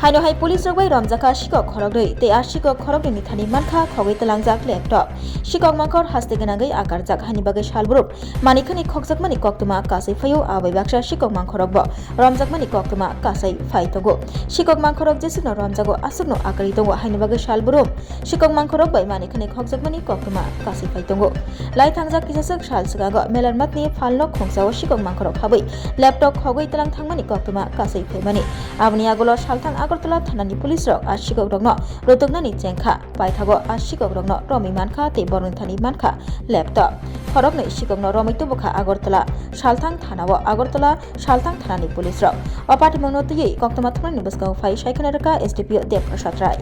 Haino hai police rogbai Romkha Sikhok Khoroknwino te a Sikhok Khoroknwini thani mankha khogoi talangjak laptop Sikhok mankor haste ganagai akarjak hani bagai salburup manikhani khokjakmani koktuma kasai phayo abai baksa Sikhok mankhorokbo Romjakmani koktuma kasai phai tongo Sikhok mankhorok jesukno Romjago asukno akari tongo hani bagai salburup Sikhok mankhorok bai manikhani khokjakmani koktuma kasai phai tongo lai thangjak kisasuk sal sagago melarmatni Phalnok khongsawo Sikhok mankhorok habai laptop khogoi talang thangmani koktuma kasai phai mani abni agolo salthang Agartala Thanani Police Rok a Sikhok Rokno Rotognani Chengkha Paithago a Sikhok Rokno Romi Mankha te Borun Thani Mankha laptop Khoroknwino Sikhok no Romai Tubukha Agartala Salthang Thanao Agartala Salthang Thanani Police Rok Opati Mangno Tui Koktoma Thani Buskau Phai Shaikana Raka SDPO Dev Prasad Rai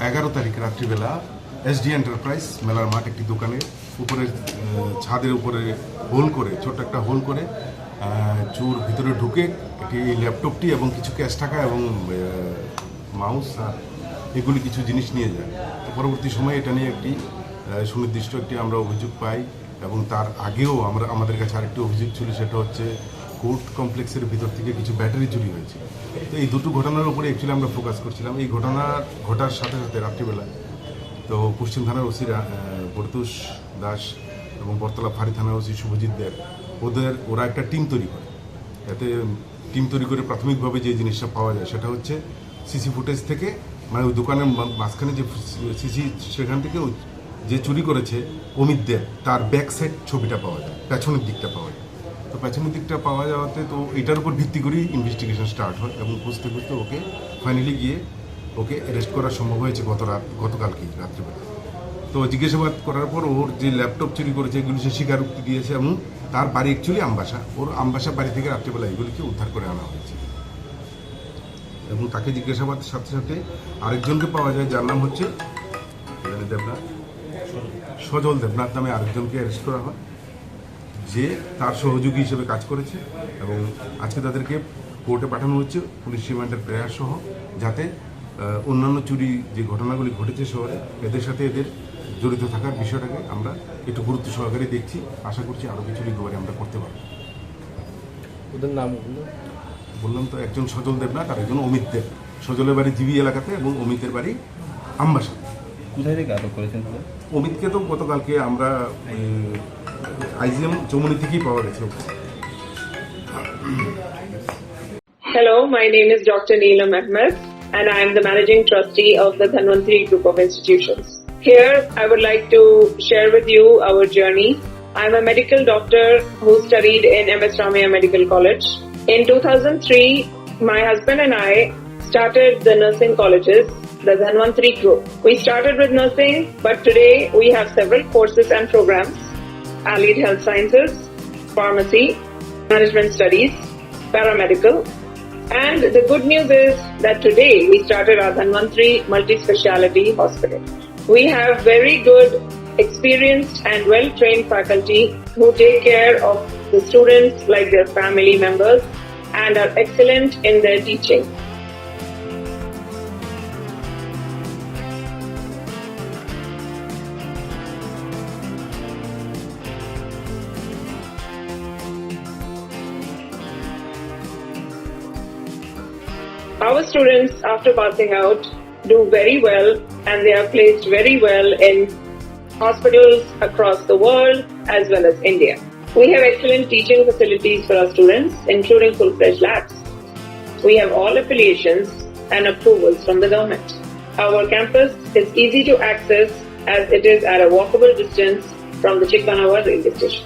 11 তারিখ রাত্রিবেলা SD enterprise মেলার মাঠ একটি দোকানে উপরে ছাদের উপরে whole করে ছোট একটা হোল করে চোর ভিতরে ঢুকে একটি ল্যাপটপটি এবং কিছু ক্যাশ টাকা এবং মাউস আর এগুলি কিছু জিনিস নিয়ে যায় তো পরবর্তী সময়ে এটা নিয়ে একটি সুনির্দিষ্ট একটি আমরা অভিযোগ পাই এবং তার আগেও আমাদের কাছে আরেকটি অভিযোগ ছিল সেটা হচ্ছে কোর্ট কমপ্লেক্সের ভিতর থেকে কিছু ব্যাটারি চুরি হয়েছে তো এই দুটো ঘটনার উপরে অ্যাকচুয়ালি আমরা ফোকাস করছিলাম এই ঘটার সাথে সাথে রাত্রিবেলা তো পশ্চিম থানার ওসি বরতুষ দাস এবং বরতলা ফাঁড়ি থানার ওসি শুভজিৎ দেব ওরা একটা টিম তৈরি করে এতে টিম তৈরি করে প্রাথমিকভাবে যে জিনিসটা পাওয়া যায় সেটা হচ্ছে সিসি ফুটেজ থেকে মানে ওই দোকানের মাঝখানে যে সিসি সেখান থেকে যে চুরি করেছে অমিত দেব তার ব্যাক সাইড ছবিটা পাওয়া যায় পেছনের দিকটা পাওয়া যায় তো পেছনের দিকটা পাওয়া যাওয়াতে তো এটার উপর ভিত্তি করেই ইনভেস্টিগেশন স্টার্ট হয় এবং খুঁজতে খুঁজতে ওকে ফাইনালি গিয়ে ওকে অ্যারেস্ট করা সম্ভব হয়েছে গতকালকেই রাত্রিবেলা তো জিজ্ঞাসাবাদ করার পর ওর যে ল্যাপটপ চুরি করেছে এগুলি সে স্বীকারোক্তি দিয়েছে এবং তার বাড়ি অ্যাকচুয়ালি আমবাসা ওর আমবাসা বাড়ি থেকে রাত্রিবেলা এগুলিকে উদ্ধার করে আনা হয়েছে এবং তাকে জিজ্ঞাসাবাদের সাথে সাথে আরেকজনকে পাওয়া যায় যার নাম হচ্ছে দেবনাথ সজল দেবনাথ নামে আরেকজনকে অ্যারেস্ট করা হয় যে তার সহযোগী হিসেবে কাজ করেছে এবং আজকে তাদেরকে কোর্টে পাঠানো হচ্ছে পুলিশ রিমান্ডের প্রেয়ার সহ যাতে অন্যান্য চুরি যে ঘটনাগুলি ঘটেছে শহরে এদের সাথে এদের জড়িত থাকার বিষয়টাকে আমরা একটু গুরুত্ব সহকারে দেখছি আশা করছি আরও কিছু রিকভারি আমরা করতে পারব ওদের নাম বললাম তো একজন সজল দেবনাথ আর একজন অমিত দেব সজলের বাড়ি জিবি এলাকাতে এবং অমিতের বাড়ি আমবাসা কোথায় থেকে আটক করেছেন অমিতকে তো গতকালকে আমরা আইজিএম চৌমনি থেকেই পাওয়া গেছে Hello, my name is Dr. Neelam Ahmed and I am the Managing Trustee of the Dhanwantri Group of Institutions. Here, I would like to share with you our journey. I am a medical doctor who studied in MS Ramaiah Medical College. In 2003, my husband and I started the nursing colleges, the Dhanwantri Group. We started with nursing, but today we have several courses and programs: allied health sciences, pharmacy, management studies, paramedical. And the good news is that today we started our Dhanwantri multi-speciality hospital. We have very good, experienced and well-trained faculty who take care of the students like their family members and are excellent in their teaching. Our students, after passing out, do very well and they are placed very well in hospitals across the world as well as India. We have excellent teaching facilities for our students, including full-fledged labs. We have all affiliations and approvals from the government. Our campus is easy to access as it is at a walkable distance from the Chikpanawar railway station.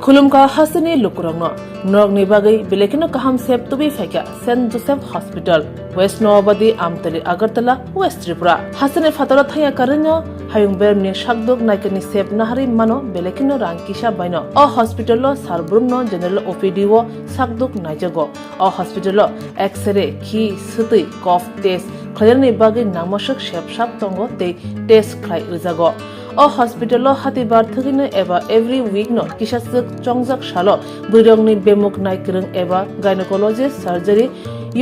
Khulumka hasani lukurangno norogni bagai belekino kaham sep tubi fekya St. Joseph Hospital West Nowabadi Amtali Agartala West Tripura hasani fatara thaya karinyo hayung bermni shakdok naikani sep nahari mano belekino rangkisha baino o hospital lo sarbrumno general OPD wo sakdok naijago o hospital lo x-ray ki suti cough test klayarni bagai namoshak shep tongo te test klai rizago o hospital lo hatibar thagino eba every week no kisasuk chongjak shalo burongni bemuk naikrung eba gynecologist surgery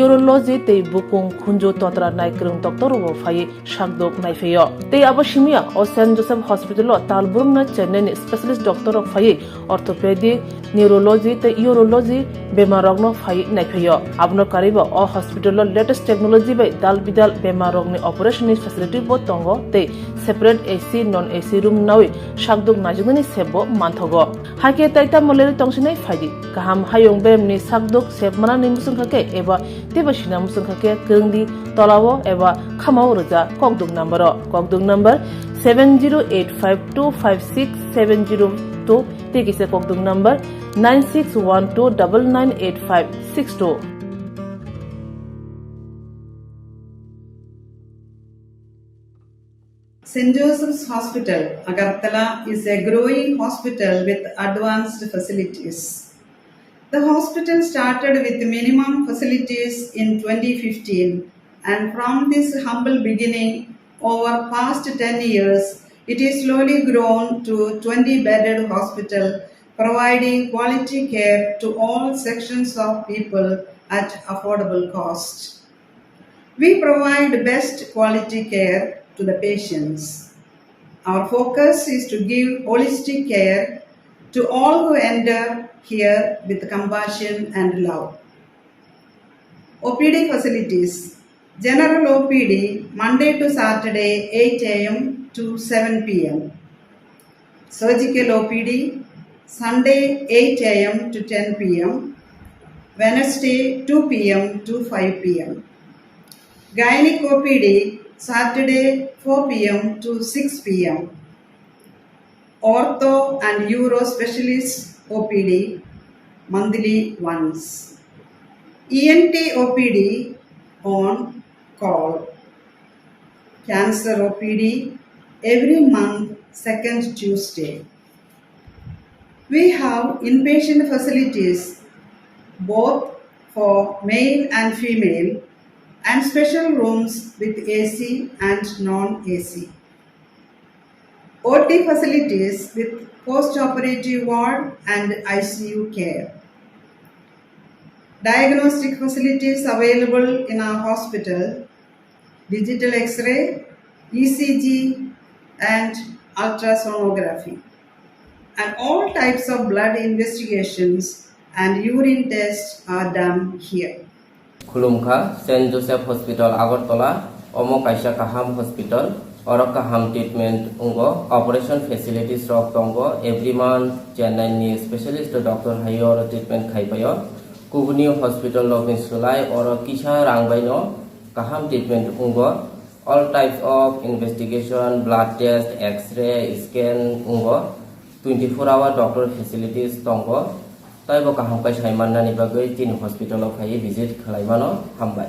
urology te bukung khunjo totra naikrung doctor wo phai shakdok naifeyo te abashimia o St. Joseph Hospital lo talburum na chennai specialist doctor of phai orthopedic neurology te urology bemarogno phai naifeyo abno karibo o hospital lo latest technology by dal bidal bemarogni operation facility bo tongo te separate AC non AC room nawi shakdok najugni sebo manthogo hake taita moleri tongsinai phaidi kaham hayong bemni shakdok seb mana nimusung khake eba tebashina musung khake krungdi tolawo eba khamau roja kokduk number 7085256702 tekise kokduk number 9612998562 St. Joseph's Hospital, Agartala is a growing hospital with advanced facilities. The hospital started with minimum facilities in 2015, and from this humble beginning, over past 10 years, it is slowly grown to 20-bedded hospital, providing quality care to all sections of people at affordable cost. We provide best quality care to the patients. Our focus is to give holistic care to all who enter here with compassion and love. OPD facilities. General OPD Monday to Saturday 8 a.m. to 7 p.m. Surgical OPD Sunday 8 a.m. to 10 p.m. Wednesday 2 p.m. to 5 p.m. Gynec OPD Saturday 4 p.m. to 6 p.m. Ortho and Uro Specialist OPD monthly once. ENT OPD on call. Cancer OPD every month second Tuesday. We have inpatient facilities both for male and female and special rooms with AC and non-AC. OT facilities with post-operative ward and ICU care. Diagnostic facilities available in our hospital, digital X-ray, ECG and ultrasonography. And all types of blood investigations and urine tests are done here. Khulumkha St. Joseph Hospital Agartala Omo Kaisa Kaham Hospital Oro Kaham treatment ungo operation facilities rok tongo every month Chennai ni specialist doctor hayor treatment khaipayo Kubuni Hospital login sulai oro kisha rangbaino Kaham treatment ungo all types of investigation blood test x-ray scan ungo 24-hour doctor facilities tongo Taibo kaham kai saimanna ni bagai tin hospital of hai visit khalaimano hambai